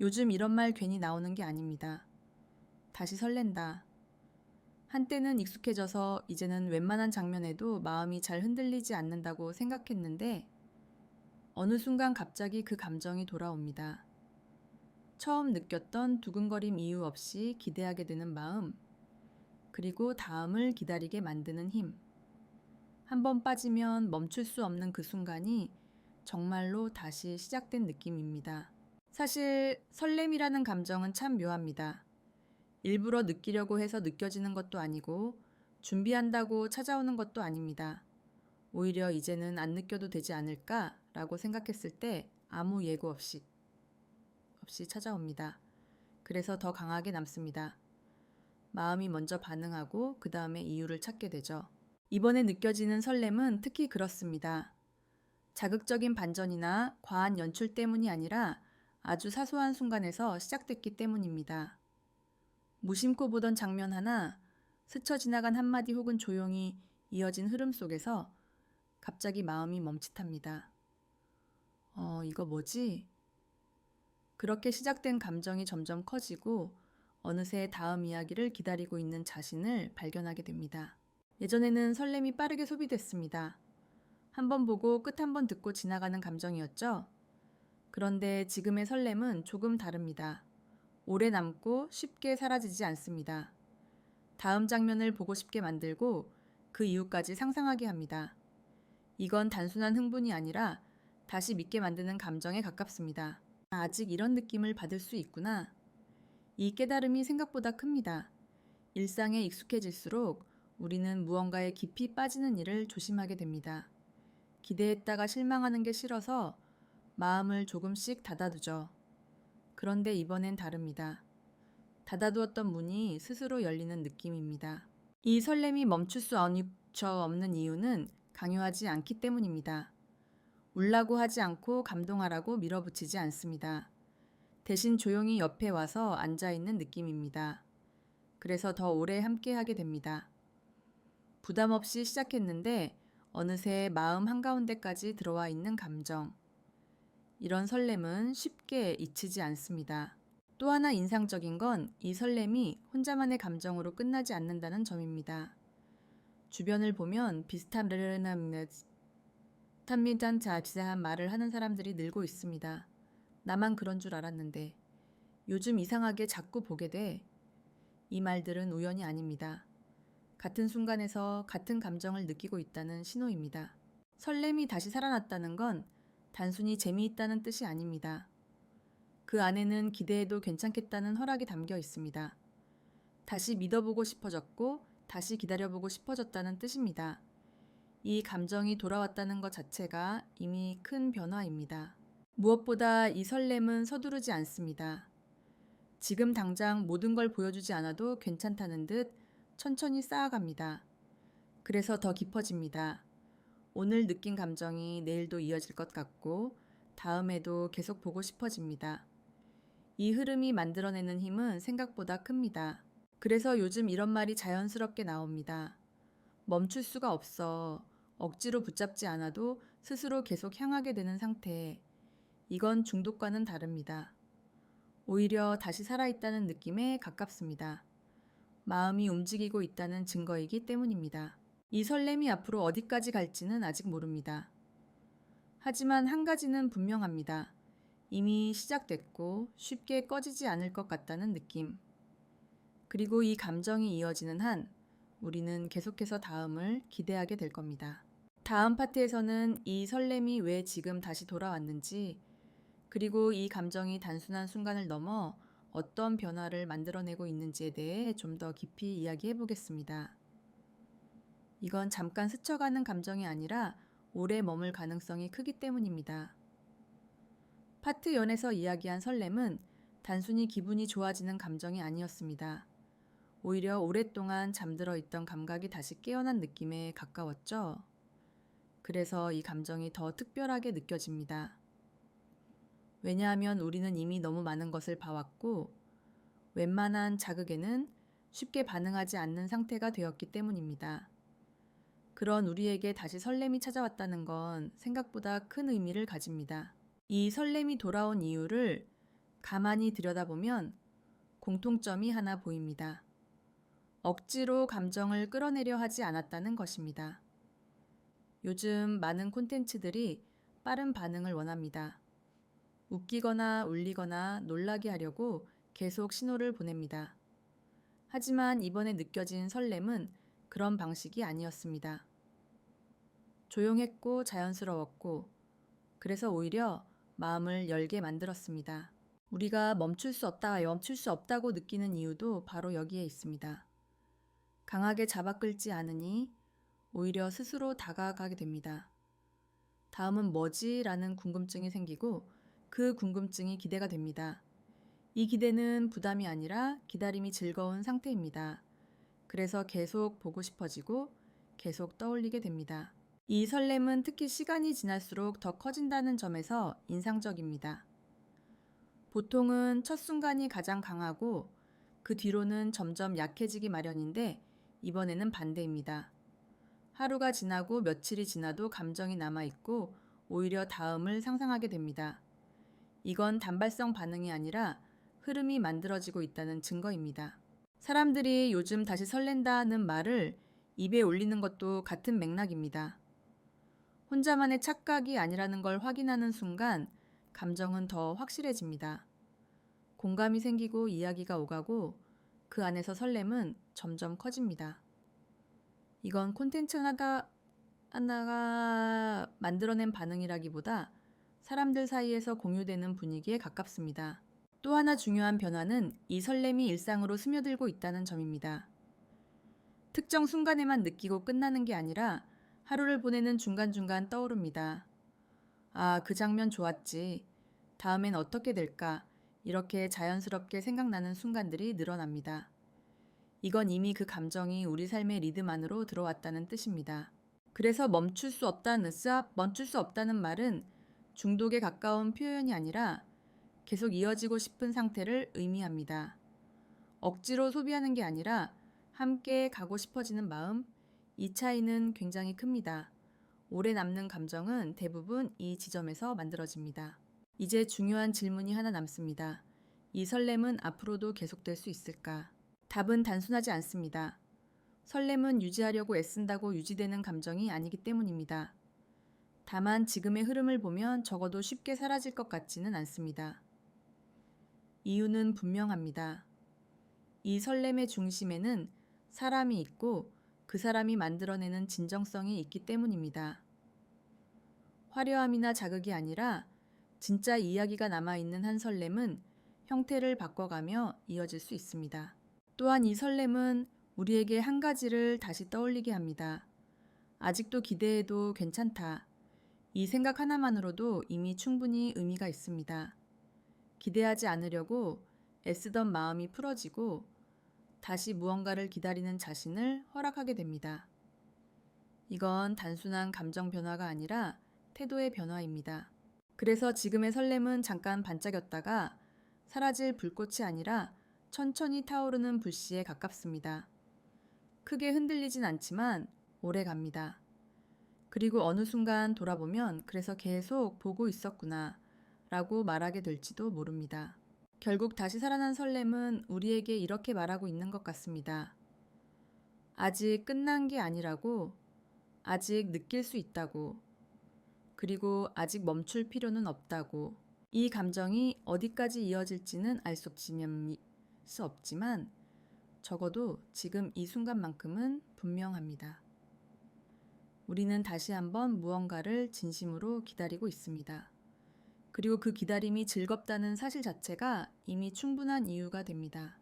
요즘 이런 말 괜히 나오는 게 아닙니다. 다시 설렌다. 한때는 익숙해져서 이제는 웬만한 장면에도 마음이 잘 흔들리지 않는다고 생각했는데 어느 순간 갑자기 그 감정이 돌아옵니다. 처음 느꼈던 두근거림 이유 없이 기대하게 되는 마음, 그리고 다음을 기다리게 만드는 힘. 한번 빠지면 멈출 수 없는 그 순간이 정말로 다시 시작된 느낌입니다. 사실 설렘이라는 감정은 참 묘합니다. 일부러 느끼려고 해서 느껴지는 것도 아니고 준비한다고 찾아오는 것도 아닙니다. 오히려 이제는 안 느껴도 되지 않을까라고 생각했을 때 아무 예고 없이 찾아옵니다. 그래서 더 강하게 남습니다. 마음이 먼저 반응하고 그 다음에 이유를 찾게 되죠. 이번에 느껴지는 설렘은 특히 그렇습니다. 자극적인 반전이나 과한 연출 때문이 아니라 아주 사소한 순간에서 시작됐기 때문입니다. 무심코 보던 장면 하나, 스쳐 지나간 한마디 혹은 조용히 이어진 흐름 속에서 갑자기 마음이 멈칫합니다. 이거 뭐지? 그렇게 시작된 감정이 점점 커지고 어느새 다음 이야기를 기다리고 있는 자신을 발견하게 됩니다. 예전에는 설렘이 빠르게 소비됐습니다. 한 번 보고 끝 한 번 듣고 지나가는 감정이었죠? 그런데 지금의 설렘은 조금 다릅니다. 오래 남고 쉽게 사라지지 않습니다. 다음 장면을 보고 싶게 만들고 그 이유까지 상상하게 합니다. 이건 단순한 흥분이 아니라 다시 믿게 만드는 감정에 가깝습니다. 아직 이런 느낌을 받을 수 있구나. 이 깨달음이 생각보다 큽니다. 일상에 익숙해질수록 우리는 무언가에 깊이 빠지는 일을 조심하게 됩니다. 기대했다가 실망하는 게 싫어서 마음을 조금씩 닫아두죠. 그런데 이번엔 다릅니다. 닫아두었던 문이 스스로 열리는 느낌입니다. 이 설렘이 멈출 수 없는 이유는 강요하지 않기 때문입니다. 울라고 하지 않고 감동하라고 밀어붙이지 않습니다. 대신 조용히 옆에 와서 앉아있는 느낌입니다. 그래서 더 오래 함께하게 됩니다. 부담 없이 시작했는데 어느새 마음 한가운데까지 들어와 있는 감정. 이런 설렘은 쉽게 잊히지 않습니다. 또 하나 인상적인 건 이 설렘이 혼자만의 감정으로 끝나지 않는다는 점입니다. 주변을 보면 비슷한 자세한 말을 하는 사람들이 늘고 있습니다. 나만 그런 줄 알았는데 요즘 이상하게 자꾸 보게 돼. 이 말들은 우연이 아닙니다. 같은 순간에서 같은 감정을 느끼고 있다는 신호입니다. 설렘이 다시 살아났다는 건 단순히 재미있다는 뜻이 아닙니다. 그 안에는 기대해도 괜찮겠다는 허락이 담겨 있습니다. 다시 믿어보고 싶어졌고 다시 기다려보고 싶어졌다는 뜻입니다. 이 감정이 돌아왔다는 것 자체가 이미 큰 변화입니다. 무엇보다 이 설렘은 서두르지 않습니다. 지금 당장 모든 걸 보여주지 않아도 괜찮다는 듯 천천히 쌓아갑니다. 그래서 더 깊어집니다. 오늘 느낀 감정이 내일도 이어질 것 같고 다음에도 계속 보고 싶어집니다. 이 흐름이 만들어내는 힘은 생각보다 큽니다. 그래서 요즘 이런 말이 자연스럽게 나옵니다. 멈출 수가 없어. 억지로 붙잡지 않아도 스스로 계속 향하게 되는 상태. 이건 중독과는 다릅니다. 오히려 다시 살아있다는 느낌에 가깝습니다. 마음이 움직이고 있다는 증거이기 때문입니다. 이 설렘이 앞으로 어디까지 갈지는 아직 모릅니다. 하지만 한 가지는 분명합니다. 이미 시작됐고 쉽게 꺼지지 않을 것 같다는 느낌. 그리고 이 감정이 이어지는 한 우리는 계속해서 다음을 기대하게 될 겁니다. 다음 파트에서는 이 설렘이 왜 지금 다시 돌아왔는지, 그리고 이 감정이 단순한 순간을 넘어 어떤 변화를 만들어내고 있는지에 대해 좀 더 깊이 이야기해 보겠습니다. 이건 잠깐 스쳐가는 감정이 아니라 오래 머물 가능성이 크기 때문입니다. 파트 1에서 이야기한 설렘은 단순히 기분이 좋아지는 감정이 아니었습니다. 오히려 오랫동안 잠들어 있던 감각이 다시 깨어난 느낌에 가까웠죠. 그래서 이 감정이 더 특별하게 느껴집니다. 왜냐하면 우리는 이미 너무 많은 것을 봐왔고 웬만한 자극에는 쉽게 반응하지 않는 상태가 되었기 때문입니다. 그런 우리에게 다시 설렘이 찾아왔다는 건 생각보다 큰 의미를 가집니다. 이 설렘이 돌아온 이유를 가만히 들여다보면 공통점이 하나 보입니다. 억지로 감정을 끌어내려 하지 않았다는 것입니다. 요즘 많은 콘텐츠들이 빠른 반응을 원합니다. 웃기거나 울리거나 놀라게 하려고 계속 신호를 보냅니다. 하지만 이번에 느껴진 설렘은 그런 방식이 아니었습니다. 조용했고 자연스러웠고 그래서 오히려 마음을 열게 만들었습니다. 우리가 멈출 수 없다고 느끼는 이유도 바로 여기에 있습니다. 강하게 잡아 끌지 않으니 오히려 스스로 다가가게 됩니다. 다음은 뭐지? 라는 궁금증이 생기고 그 궁금증이 기대가 됩니다. 이 기대는 부담이 아니라 기다림이 즐거운 상태입니다. 그래서 계속 보고 싶어지고 계속 떠올리게 됩니다. 이 설렘은 특히 시간이 지날수록 더 커진다는 점에서 인상적입니다. 보통은 첫 순간이 가장 강하고 그 뒤로는 점점 약해지기 마련인데 이번에는 반대입니다. 하루가 지나고 며칠이 지나도 감정이 남아있고 오히려 다음을 상상하게 됩니다. 이건 단발성 반응이 아니라 흐름이 만들어지고 있다는 증거입니다. 사람들이 요즘 다시 설렌다는 말을 입에 올리는 것도 같은 맥락입니다. 혼자만의 착각이 아니라는 걸 확인하는 순간 감정은 더 확실해집니다. 공감이 생기고 이야기가 오가고 그 안에서 설렘은 점점 커집니다. 이건 콘텐츠 하나가 만들어낸 반응이라기보다 사람들 사이에서 공유되는 분위기에 가깝습니다. 또 하나 중요한 변화는 이 설렘이 일상으로 스며들고 있다는 점입니다. 특정 순간에만 느끼고 끝나는 게 아니라 하루를 보내는 중간중간 떠오릅니다. 아, 그 장면 좋았지. 다음엔 어떻게 될까? 이렇게 자연스럽게 생각나는 순간들이 늘어납니다. 이건 이미 그 감정이 우리 삶의 리듬 안으로 들어왔다는 뜻입니다. 그래서 멈출 수 없다는 말은 중독에 가까운 표현이 아니라 계속 이어지고 싶은 상태를 의미합니다. 억지로 소비하는 게 아니라 함께 가고 싶어지는 마음, 이 차이는 굉장히 큽니다. 오래 남는 감정은 대부분 이 지점에서 만들어집니다. 이제 중요한 질문이 하나 남습니다. 이 설렘은 앞으로도 계속될 수 있을까? 답은 단순하지 않습니다. 설렘은 유지하려고 애쓴다고 유지되는 감정이 아니기 때문입니다. 다만 지금의 흐름을 보면 적어도 쉽게 사라질 것 같지는 않습니다. 이유는 분명합니다. 이 설렘의 중심에는 사람이 있고 그 사람이 만들어내는 진정성이 있기 때문입니다. 화려함이나 자극이 아니라 진짜 이야기가 남아있는 한 설렘은 형태를 바꿔가며 이어질 수 있습니다. 또한 이 설렘은 우리에게 한 가지를 다시 떠올리게 합니다. 아직도 기대해도 괜찮다. 이 생각 하나만으로도 이미 충분히 의미가 있습니다. 기대하지 않으려고 애쓰던 마음이 풀어지고 다시 무언가를 기다리는 자신을 허락하게 됩니다. 이건 단순한 감정 변화가 아니라 태도의 변화입니다. 그래서 지금의 설렘은 잠깐 반짝였다가 사라질 불꽃이 아니라 천천히 타오르는 불씨에 가깝습니다. 크게 흔들리진 않지만 오래 갑니다. 그리고 어느 순간 돌아보면 그래서 계속 보고 있었구나 라고 말하게 될지도 모릅니다. 결국 다시 살아난 설렘은 우리에게 이렇게 말하고 있는 것 같습니다. 아직 끝난 게 아니라고, 아직 느낄 수 있다고, 그리고 아직 멈출 필요는 없다고. 이 감정이 어디까지 이어질지는 알 수 없지만 적어도 지금 이 순간만큼은 분명합니다. 우리는 다시 한번 무언가를 진심으로 기다리고 있습니다. 그리고 그 기다림이 즐겁다는 사실 자체가 이미 충분한 이유가 됩니다.